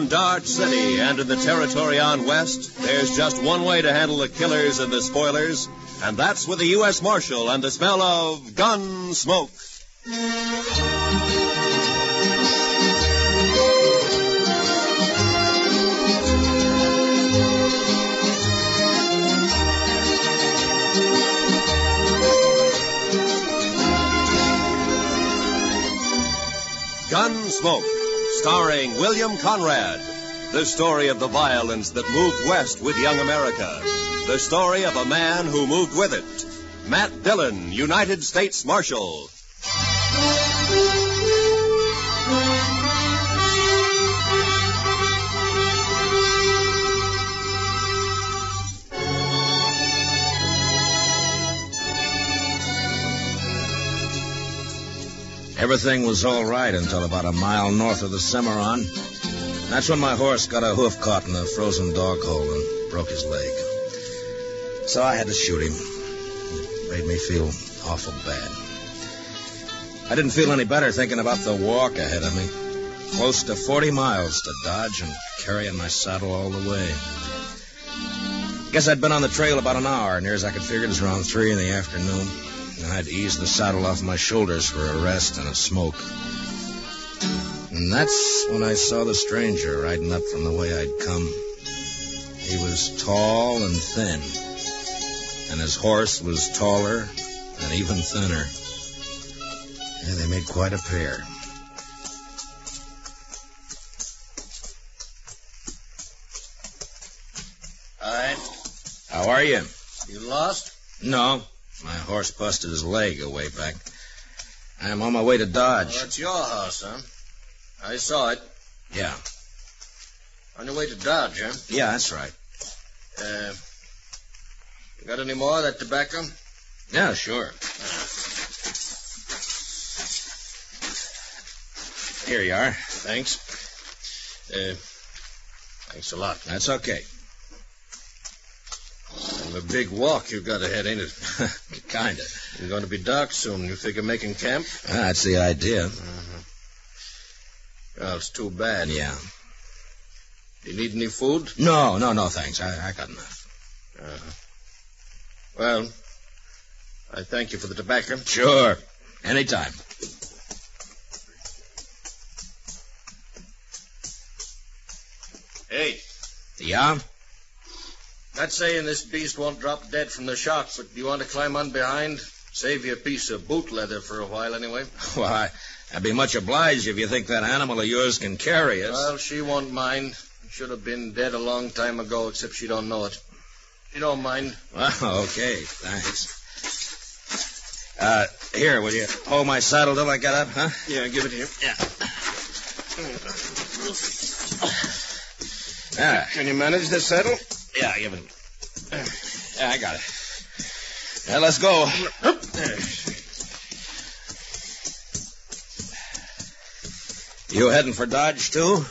From Dodge City and in the territory on west, there's just one way to handle the killers and the spoilers, and that's with the U.S. Marshal and the smell of Gunsmoke. Gunsmoke, starring William Conrad. The story of the violence that moved west with young America. The story of a man who moved with it. Matt Dillon, United States Marshal. Everything was all right until about a mile north of the Cimarron. That's when my horse got a hoof caught in a frozen dog hole and broke his leg. So I had to shoot him. It made me feel awful bad. I didn't feel any better thinking about the walk ahead of me. Close to 40 miles to Dodge and carrying my saddle all the way. Guess I'd been on the trail about an hour. Near as I could figure, it was around 3 in the afternoon. And I'd eased the saddle off my shoulders for a rest and a smoke. And that's when I saw the stranger riding up from the way I'd come. He was tall and thin, and his horse was taller and even thinner. Yeah, they made quite a pair. Hi. How are you? You lost? No. My horse busted his leg a way back. I'm on my way to Dodge. Oh, that's your horse, huh? I saw it. Yeah. On your way to Dodge, huh? Yeah, that's right. You got any more of that tobacco? Yeah, sure. Here you are. Thanks. Thanks a lot. That's okay. And a big walk you got ahead, ain't it? Kinda. You're going to be dark soon. You figure making camp? That's the idea. Well, it's too bad. Yeah. Do you need any food? No, thanks. I got enough. Well, I thank you for the tobacco. Sure. Anytime. Hey. Yeah? Not saying this beast won't drop dead from the shock, but do you want to climb on behind? Save you a piece of boot leather for a while, anyway. Well, I'd be much obliged if you think that animal of yours can carry us. Well, she won't mind. Should have been dead a long time ago, except she don't know it. She don't mind. Well, okay, thanks. Here, will you hold my saddle till I get up, huh? Yeah, give it here. Yeah. Can you manage the saddle? Yeah, give it. Yeah, I got it. Now, let's go. You heading for Dodge, too?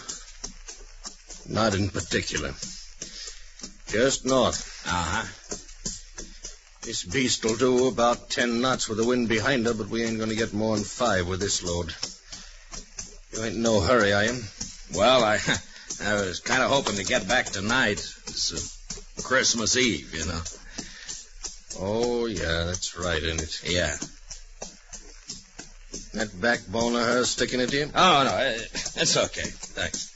Not in particular. Just north. Uh-huh. This beast will do about 10 knots with the wind behind her, but we ain't going to get more than 5 with this load. You ain't in no hurry, are you? Well, I was kind of hoping to get back tonight. It's Christmas Eve, you know. Oh, yeah, that's right, isn't it? Yeah. That backbone of hers sticking it to you? Oh, no, it's okay. Thanks.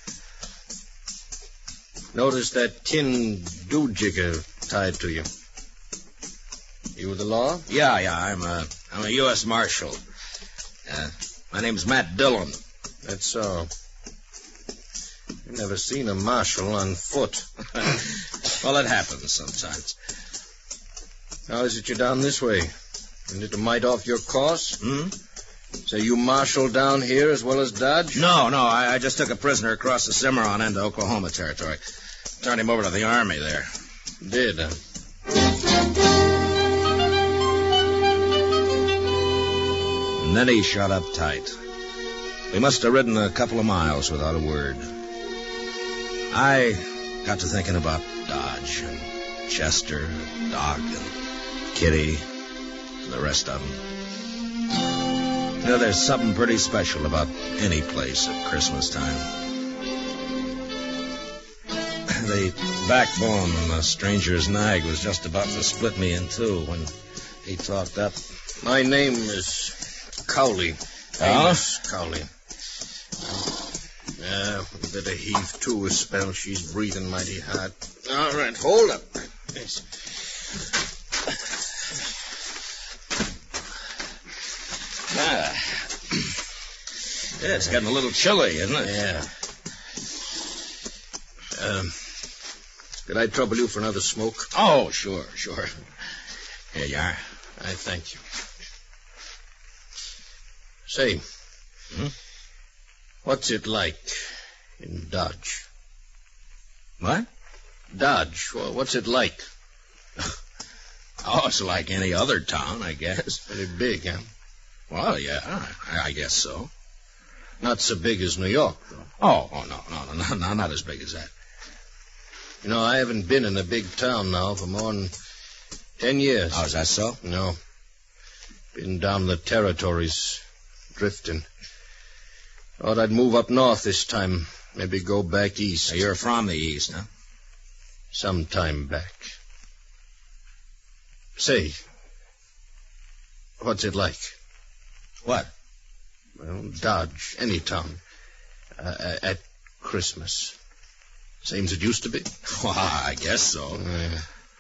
Notice that tin doojigger tied to you. You with the law? Yeah, I'm a U.S. Marshal. My name's Matt Dillon. That's so. You've never seen a marshal on foot. Well, it happens sometimes. How is it you're down this way? Isn't it a mite off your course? So you marshal down here as well as Dodge? No, I just took a prisoner across the Cimarron into Oklahoma territory. Turned him over to the Army there. Did, huh? And then he shot up tight. We must have ridden a couple of miles without a word. I got to thinking about Dodge and Chester, and Doc, and Kitty, and the rest of them. You know, there's something pretty special about any place at Christmas time. The backbone on the stranger's nag was just about to split me in two when he talked up. My name is Cowley. Amos Cowley. We better heave to a spell. She's breathing mighty hard. All right, hold up. Yes. Yeah, it's getting a little chilly, isn't it? Yeah. Could I trouble you for another smoke? Oh, sure. Here you are. I thank you. Say, what's it like in Dodge? What? Dodge. Well, what's it like? Oh, it's like any other town, I guess. Pretty big, huh? Well, yeah, I guess so. Not so big as New York, though. Oh, no, not as big as that. You know, I haven't been in a big town now for more than 10 years. Oh, is that so? No. Been down the territories, drifting. Thought I'd move up north this time. Maybe go back east. So you're from the east, huh? Some time back. Say, what's it like? What? Well, Dodge, any town. At Christmas. Same as it used to be? Well, I guess so.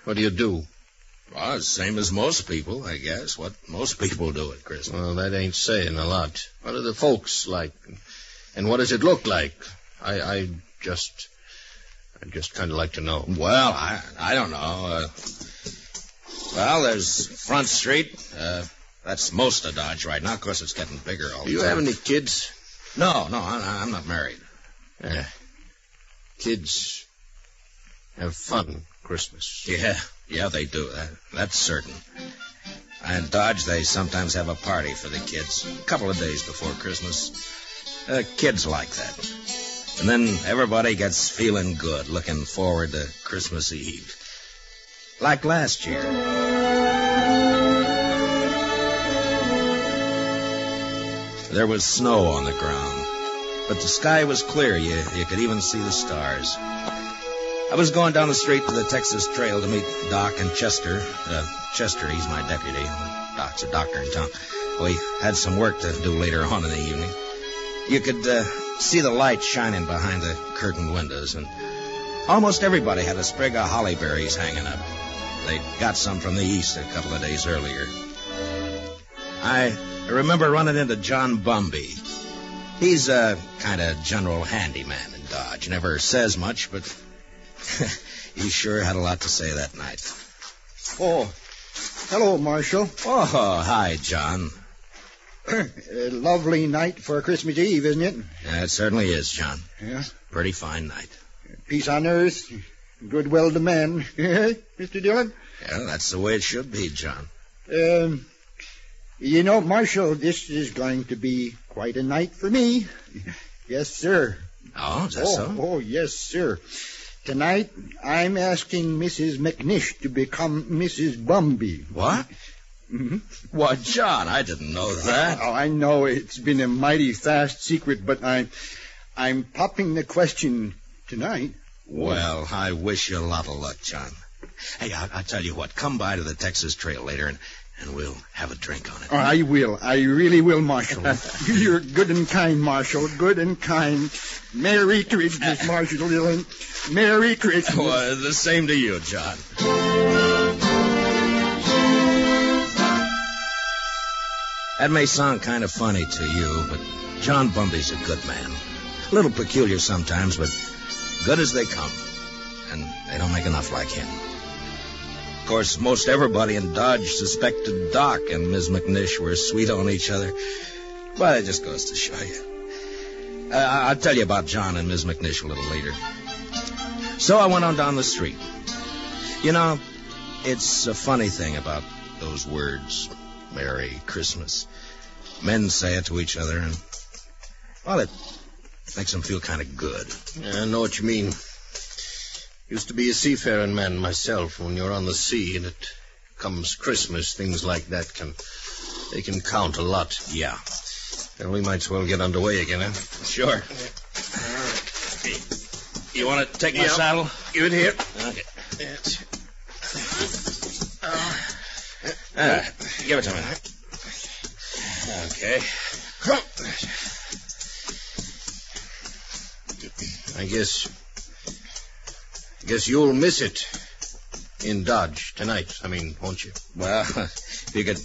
What do you do? Well, it's the same as most people, I guess. What most people do at Christmas. Well, that ain't saying a lot. What are the folks like? And what does it look like? I just kind of like to know. Well, I don't know. Well, there's Front Street. That's most of Dodge right now. Of course, it's getting bigger all the time. Do you have any kids? No, I'm not married. Kids have fun Christmas. Yeah, they do. That's certain. And Dodge, they sometimes have a party for the kids a couple of days before Christmas. Kids like that. And then everybody gets feeling good, looking forward to Christmas Eve. Like last year. There was snow on the ground, but the sky was clear. You could even see the stars. I was going down the street to the Texas Trail to meet Doc and Chester. Chester, he's my deputy. Doc's a doctor in town. We had some work to do later on in the evening. You could see the light shining behind the curtained windows, and almost everybody had a sprig of holly berries hanging up. They got some from the east a couple of days earlier. I remember running into John Bumby. He's a kind of general handyman in Dodge. Never says much, but he sure had a lot to say that night. Oh, hello, Marshal. Oh, hi, John. A lovely night for Christmas Eve, isn't it? Yeah, it certainly is, John. Yeah. Pretty fine night. Peace on earth, goodwill to men. Mr. Dillon? Yeah, that's the way it should be, John. You know, Marshal, this is going to be quite a night for me. Yes, sir. Oh, is that so? Oh, yes, sir. Tonight, I'm asking Mrs. McNish to become Mrs. Bumby. What? Mm-hmm. Well, John, I didn't know that. Oh, I know it's been a mighty fast secret, but I'm popping the question tonight. Well, I wish you a lot of luck, John. Hey, I'll tell you what. Come by to the Texas Trail later, and we'll have a drink on it. Oh, I will. I really will, Marshal. You're good and kind, Marshal. Good and kind. Merry Christmas, Marshal Dillon. Merry Christmas. Well, the same to you, John. That may sound kind of funny to you, but John Bumby's a good man. A little peculiar sometimes, but good as they come. And they don't make enough like him. Of course, most everybody in Dodge suspected Doc and Ms. McNish were sweet on each other. Well, it just goes to show you. I'll tell you about John and Ms. McNish a little later. So I went on down the street. You know, it's a funny thing about those words, Merry Christmas. Men say it to each other, and, well, it makes them feel kind of good. Yeah, I know what you mean. Used to be a seafaring man myself. When you're on the sea and it comes Christmas, things like that can count a lot. Yeah. And we might as well get underway again, huh? Sure. You want to take my saddle? Give it here. Okay. Give it to me. Okay. I guess you'll miss it in Dodge tonight. Won't you? Well, if you could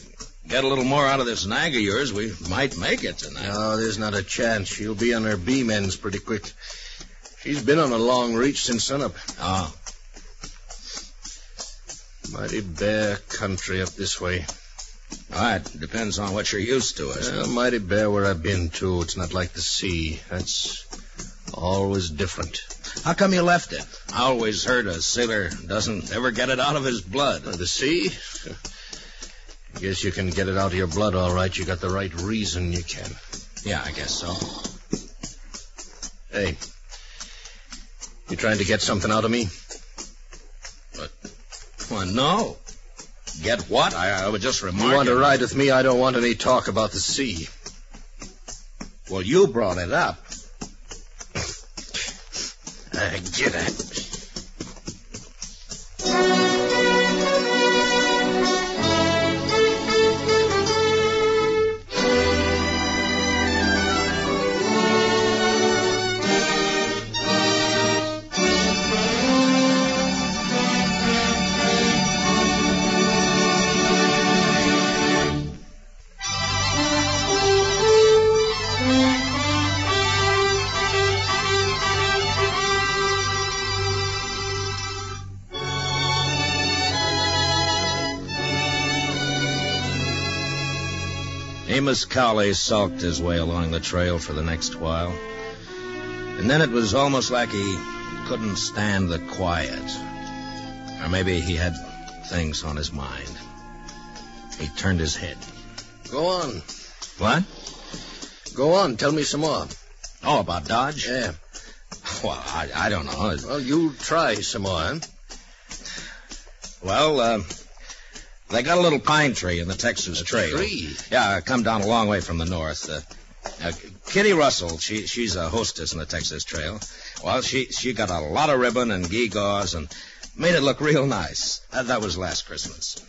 get a little more out of this nag of yours, we might make it tonight. No, there's not a chance. She'll be on her beam ends pretty quick. She's been on a long reach since sunup. Oh. Mighty bare country up this way. All right, depends on what you're used to, I suppose. Mighty bare where I've been, too. It's not like the sea. That's always different. How come you left it? I always heard a sailor doesn't ever get it out of his blood. The sea? I guess you can get it out of your blood, all right. You got the right reason you can. Yeah, I guess so. Hey, you trying to get something out of me? Well, no. Get what? I would just remark. You want to ride with me? I don't want any talk about the sea. Well, you brought it up. Get it. Amos Cowley sulked his way along the trail for the next while. And then it was almost like he couldn't stand the quiet. Or maybe he had things on his mind. He turned his head. Go on. What? Go on. Tell me some more. Oh, about Dodge? Yeah. Well, I don't know. Well, you try some more, huh? Well, they got a little pine tree in the Texas Trail. Tree? Yeah, come down a long way from the north. Kitty Russell, she's a hostess in the Texas Trail. Well, she got a lot of ribbon and gewgaws and made it look real nice. That was last Christmas.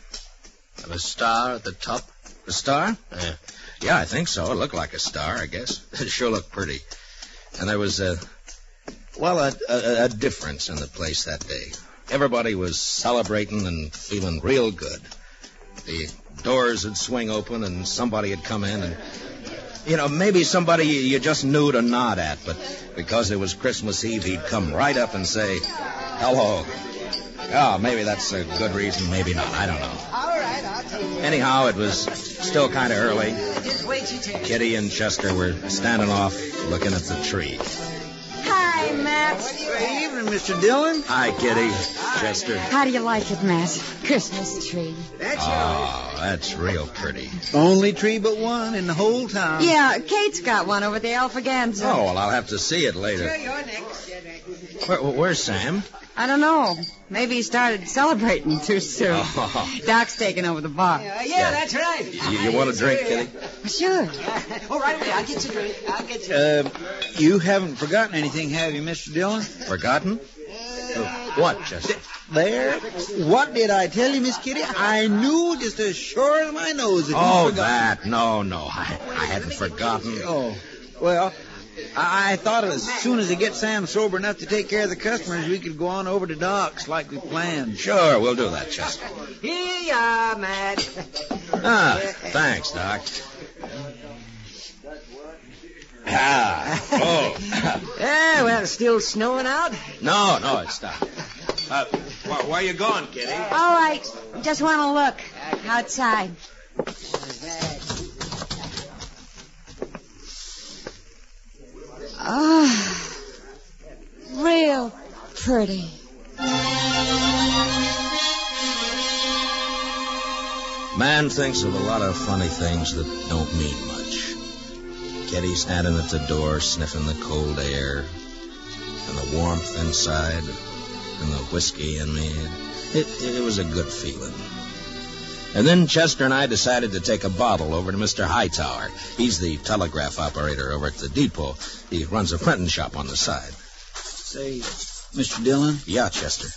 And a star at the top? A star? Yeah. Yeah, I think so. It looked like a star, I guess. It sure looked pretty. And there was a difference in the place that day. Everybody was celebrating and feeling real good. The doors would swing open and somebody would come in and, maybe somebody you just knew to nod at, but because it was Christmas Eve, he'd come right up and say, hello. Oh, maybe that's a good reason, maybe not. I don't know. All right, I'll take it. Anyhow, it was still kind of early. Just wait your turn. Kitty and Chester were standing off looking at the tree. Hi, Matt. Good evening, Mr. Dillon. Hi, Kitty. Chester. How do you like it, Matt? Christmas tree. That's Oh, that's real pretty. Only tree but one in the whole town. Yeah, Kate's got one over the Alfaganza. Oh, well, I'll have to see it later. yours. You're next. Where's Sam? I don't know. Maybe he started celebrating too soon. Oh. Doc's taking over the bar. Yeah, that's right. You want a drink, Kitty? Sure. Oh, right away. I'll get you a drink. You haven't forgotten anything, have you, Mr. Dillon? Forgotten? What, Chester? There. What did I tell you, Miss Kitty? I knew just as sure as my nose that you Oh, forgot. that. No. I hadn't forgotten. Oh, well, I thought as soon as they get Sam sober enough to take care of the customers, we could go on over to Doc's like we planned. Sure, we'll do that, Chester. Here you are, Matt. Thanks, Doc. Oh. Yeah, well, it's still snowing out. No, it's not. Where you going, Kitty? All right. Just want to look outside. Oh, real pretty. Man thinks of a lot of funny things that don't mean much. Kitty standing at the door, sniffing the cold air, and the warmth inside, and the whiskey in me. It was a good feeling. And then Chester and I decided to take a bottle over to Mr. Hightower. He's the telegraph operator over at the depot. He runs a printing shop on the side. Say, Mr. Dillon? Yeah, Chester.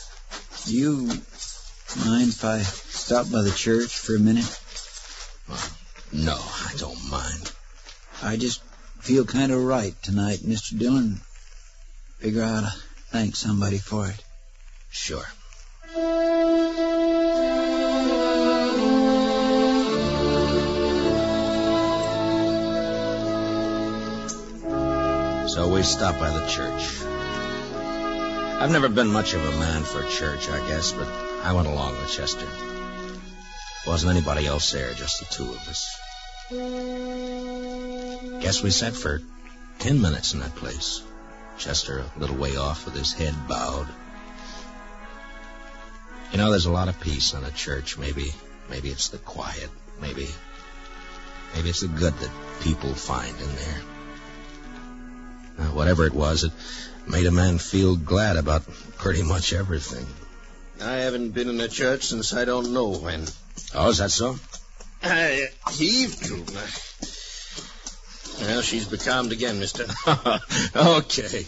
Do you mind if I stop by the church for a minute? No, I don't mind. I just feel kind of right tonight, Mr. Dillon. Figure I ought to thank somebody for it. Sure. So we stopped by the church. I've never been much of a man for church, I guess, but I went along with Chester. Wasn't anybody else there, just the two of us. Guess we sat for 10 minutes in that place. Chester a little way off with his head bowed. You know, there's a lot of peace in a church. Maybe it's the quiet. Maybe it's the good that people find in there. Whatever it was, it made a man feel glad about pretty much everything. I haven't been in a church since I don't know when. Oh, is that so? I heaved to. Well, she's becalmed again, mister. Okay.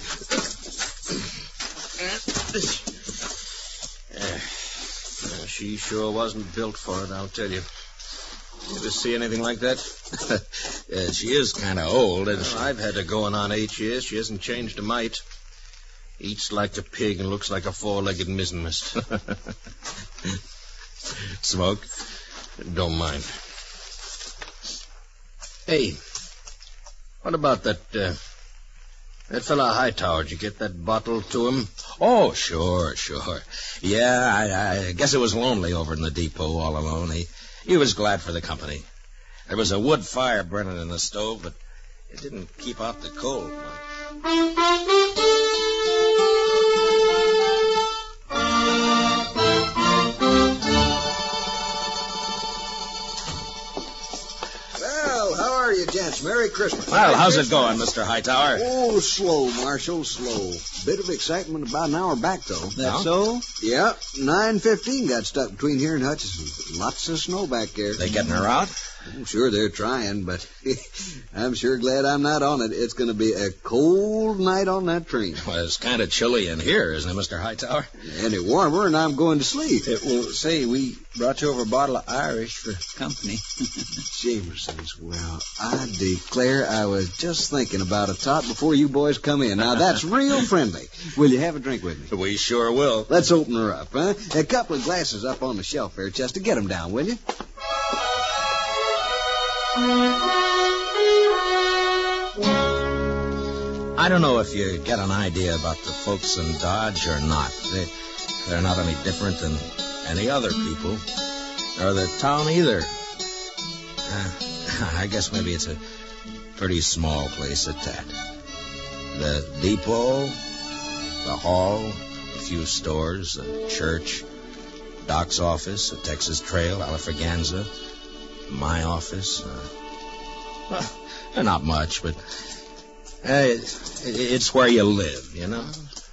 She sure wasn't built for it, I'll tell you. You ever see anything like that? She is kind of old, isn't she? I've had her going on 8 years. She hasn't changed a mite. Eats like a pig and looks like a four-legged mizzenmast. Smoke? Don't mind. Hey, what about that fella Hightower? Did you get that bottle to him? Oh, sure. Yeah, I guess it was lonely over in the depot all alone. He was glad for the company. There was a wood fire burning in the stove, but it didn't keep out the cold much. Well, how are you, gents? Merry Christmas. Well, how's it going, Mr. Hightower? Oh, slow, Marshal, slow. Bit of excitement about an hour back, though. That so? Yeah, 9:15 got stuck between here and Hutchinson. Lots of snow back there. They getting her out? I'm sure they're trying, but I'm sure glad I'm not on it. It's going to be a cold night on that train. Well, it's kind of chilly in here, isn't it, Mr. Hightower? And it warmer, and I'm going to sleep. Well, say, we brought you over a bottle of Irish for company. Jameson's, well, I declare I was just thinking about a tot before you boys come in. Now, that's real friendly. Will you have a drink with me? We sure will. Let's open her up, huh? A couple of glasses up on the shelf there, Chester. Get them down, will you? I don't know if you get an idea about the folks in Dodge or not. They're not any different than any other people, or the town either. I guess maybe it's a pretty small place at that. The depot, the hall, a few stores, a church, Doc's office, a Texas Trail, Alafraganza, my office. Not much, but it's where you live, you know?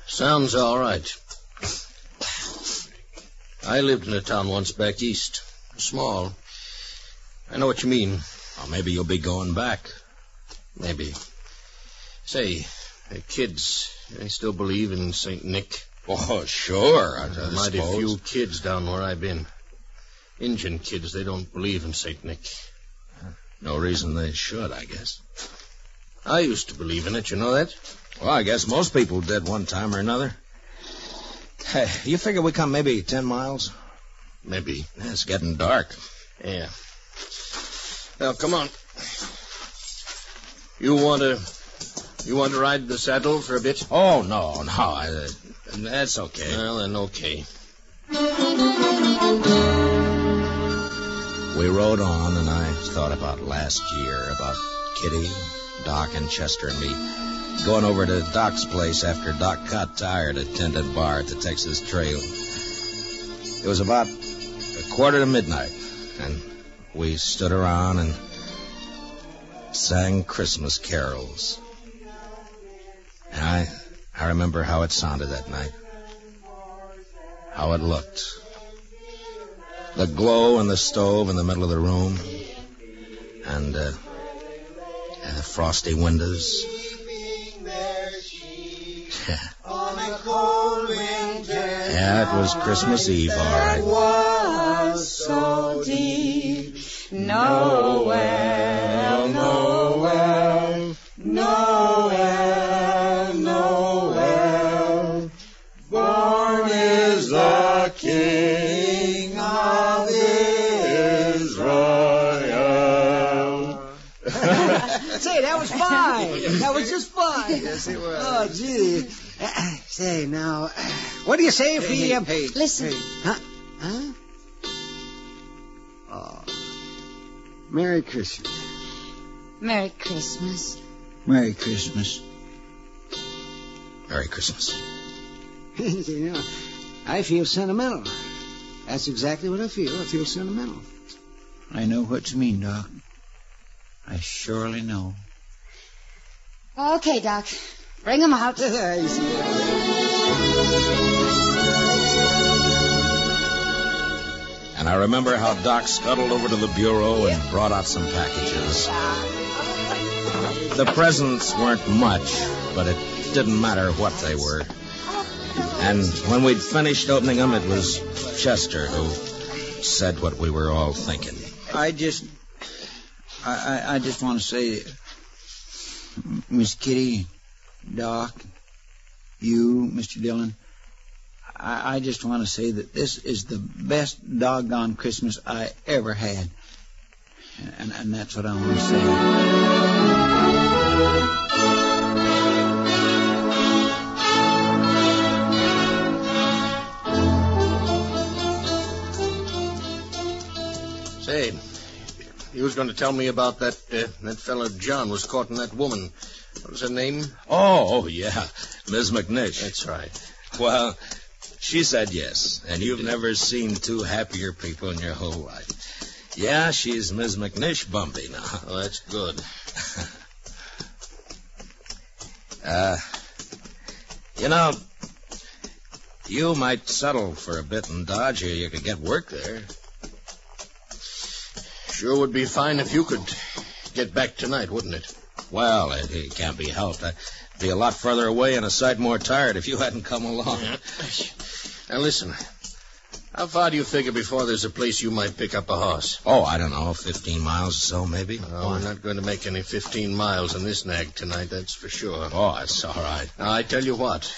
Sounds all right. I lived in a town once back east. Small. I know what you mean. Well, maybe you'll be going back. Maybe. Say, the kids, they still believe in St. Nick? Oh, sure. I Mighty suppose. few kids down where I've been. Injun kids, they don't believe in St. Nick. No reason they should, I guess. I used to believe in it, you know that? Well, I guess most people did one time or another. Hey, you figure we come maybe 10 miles? Maybe. Yeah, it's getting dark. Yeah. Now, come on. You want to ride the saddle for a bit? Oh, no. That's okay. Well, then, okay. We rode on, and I thought about last year, about Kitty, Doc, and Chester and me going over to Doc's place after Doc got tired at Tendon Bar at the Texas Trail. It was about 1:45, and we stood around and sang Christmas carols. And I remember how it sounded that night, how it looked. The glow in the stove in the middle of the room, and the frosty windows. On a cold Yeah, it was Christmas Eve, all right. Was so deep. Noel, Noel, Noel, Noel. Born is the King of Israel. Say, that was fine. That was just fine. Yes, it was. Oh, gee. Say, now, what do you say if we... Listen. Huh? Oh. Merry Christmas. Merry Christmas. Merry Christmas. Merry Christmas. You know, I feel sentimental. That's exactly what I feel. I feel sentimental. I know what you mean, Doc. I surely know. Okay, Doc. Bring him out. And I remember how Doc scuttled over to the bureau and brought out some packages. The presents weren't much, but it didn't matter what they were. And when we'd finished opening them, it was Chester who said what we were all thinking. I just want to say, Miss Kitty, Doc, you, Mr. Dillon, I just want to say that this is the best doggone Christmas I ever had. And that's what I want to say. Say, you was going to tell me about that fellow John was courting that woman. What was her name? Oh, yeah, Miss McNish. That's right. Well, she said yes, and you've never seen two happier people in your whole life. Yeah, she's Miss McNish Bumpy now. Oh, that's good. You know, you might settle for a bit in Dodge, or you could get work there. Sure would be fine if you could get back tonight, wouldn't it? Well, it can't be helped. I'd be a lot further away and a sight more tired if you hadn't come along. Yeah. Now, listen. How far do you figure before there's a place you might pick up a horse? Oh, I don't know, 15 miles or so, maybe. No, we're not going to make any 15 miles in this nag tonight, that's for sure. Oh, that's all right. Now, I tell you what.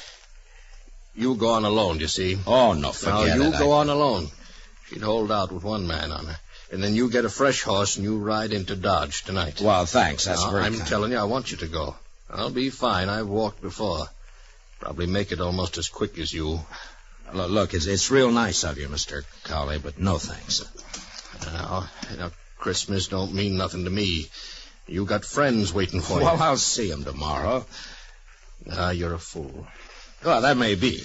You go on alone, you see. Oh, no, forget it. Now, you go on alone. She'd hold out with one man on her. And then you get a fresh horse and you ride into Dodge tonight. Well, thanks. That's very I'm kind. telling you, I want you to go. I'll be fine. I've walked before. Probably make it almost as quick as you. Look, it's real nice of you, Mr. Cowley, but no thanks. Now, Christmas don't mean nothing to me. You got friends waiting for you. Well, I'll see them tomorrow. You're a fool. Well, that may be.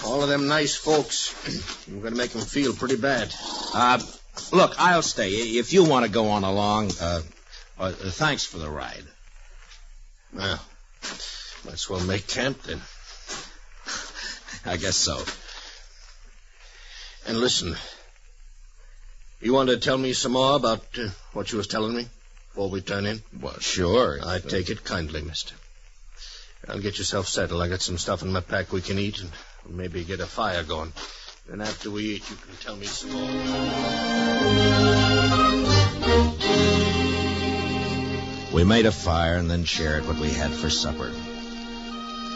All of them nice folks, you're going to make them feel pretty bad. Look, I'll stay. If you want to go on along, thanks for the ride. Well, might as well make camp then. I guess so. And listen, you want to tell me some more about what you was telling me before we turn in? Well, sure. I take it kindly, mister. I'll get yourself settled. I got some stuff in my pack we can eat and maybe get a fire going. Then after we eat, you can tell me some more. We made a fire and then shared what we had for supper.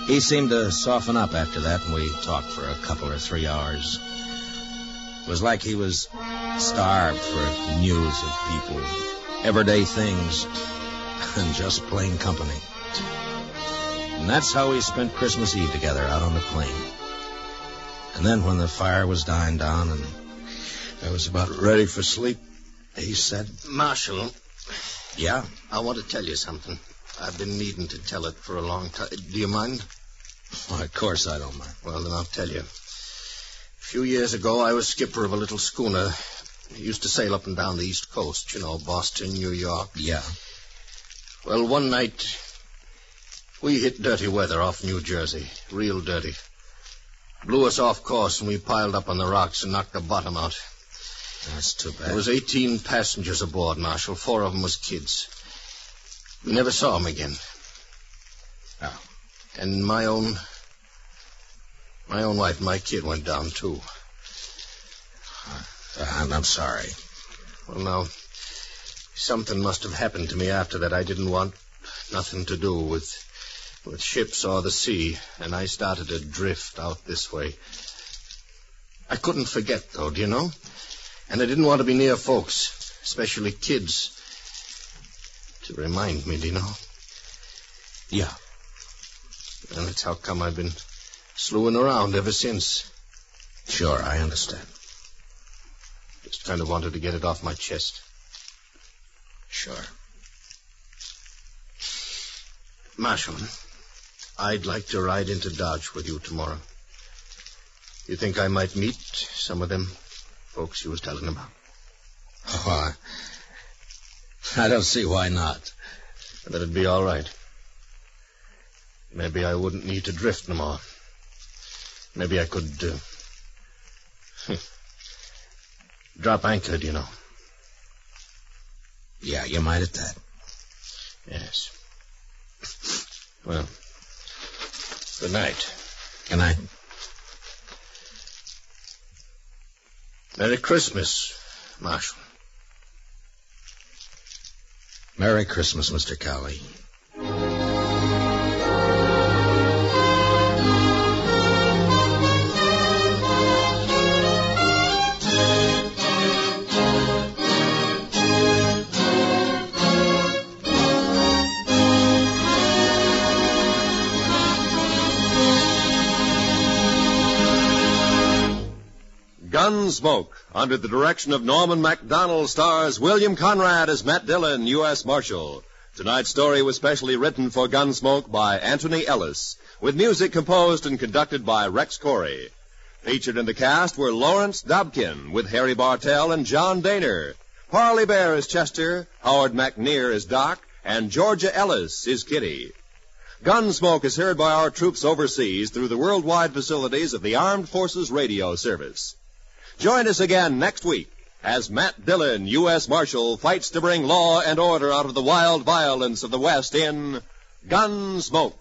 He seemed to soften up after that, and we talked for a couple or 3 hours. It was like he was starved for news of people, everyday things, and just plain company. And that's how we spent Christmas Eve together out on the plain. And then when the fire was dying down and I was about ready for sleep, he said, Marshal. Yeah? I want to tell you something. I've been needing to tell it for a long time. Do you mind? Well, of course I don't mind. Well, then I'll tell you. A few years ago, I was skipper of a little schooner. I used to sail up and down the East Coast, you know, Boston, New York. Yeah. Well, one night, we hit dirty weather off New Jersey. Real dirty. Blew us off course, and we piled up on the rocks and knocked the bottom out. That's too bad. There was 18 passengers aboard, Marshal. 4 of them was kids. We never saw them again. Oh. And my own wife, my kid, went down, too. I'm sorry. Well, now, something must have happened to me after that. I didn't want nothing to do with ships or the sea, and I started to drift out this way. I couldn't forget, though, do you know? And I didn't want to be near folks, especially kids, to remind me, do you know? Yeah. And that's how come I've been slewing around ever since. Sure, I understand. Just kind of wanted to get it off my chest. Sure. Marshal, I'd like to ride into Dodge with you tomorrow. You think I might meet some of them folks you was telling about? Oh, I don't see why not. That'd be all right. Maybe I wouldn't need to drift no more. Maybe I could, drop anchor, do you know? Yeah, you might at that. Yes. Well, good night. Good night. Merry Christmas, Marshal. Merry Christmas, Mr. Cowley. Gunsmoke, under the direction of Norman Macdonnell, stars William Conrad as Matt Dillon, U.S. Marshal. Tonight's story was specially written for Gunsmoke by Anthony Ellis, with music composed and conducted by Rex Corey. Featured in the cast were Lawrence Dobkin, with Harry Bartell and John Dehner. Parley Baer as Chester, Howard McNear as Doc, and Georgia Ellis is Kitty. Gunsmoke is heard by our troops overseas through the worldwide facilities of the Armed Forces Radio Service. Join us again next week as Matt Dillon, U.S. Marshal, fights to bring law and order out of the wild violence of the West in Gunsmoke.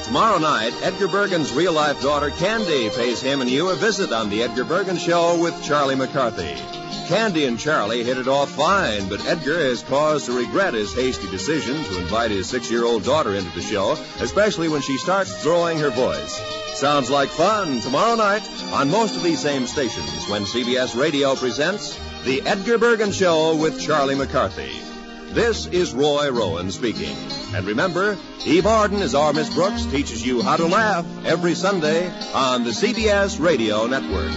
Tomorrow night, Edgar Bergen's real-life daughter, Candy, pays him and you a visit on The Edgar Bergen Show with Charlie McCarthy. Candy and Charlie hit it off fine, but Edgar has cause to regret his hasty decision to invite his 6-year-old daughter into the show, especially when she starts throwing her voice. Sounds like fun tomorrow night on most of these same stations when CBS Radio presents The Edgar Bergen Show with Charlie McCarthy. This is Roy Rowan speaking. And remember, Eve Arden, as our Miss Brooks, teaches you how to laugh every Sunday on the CBS Radio Network.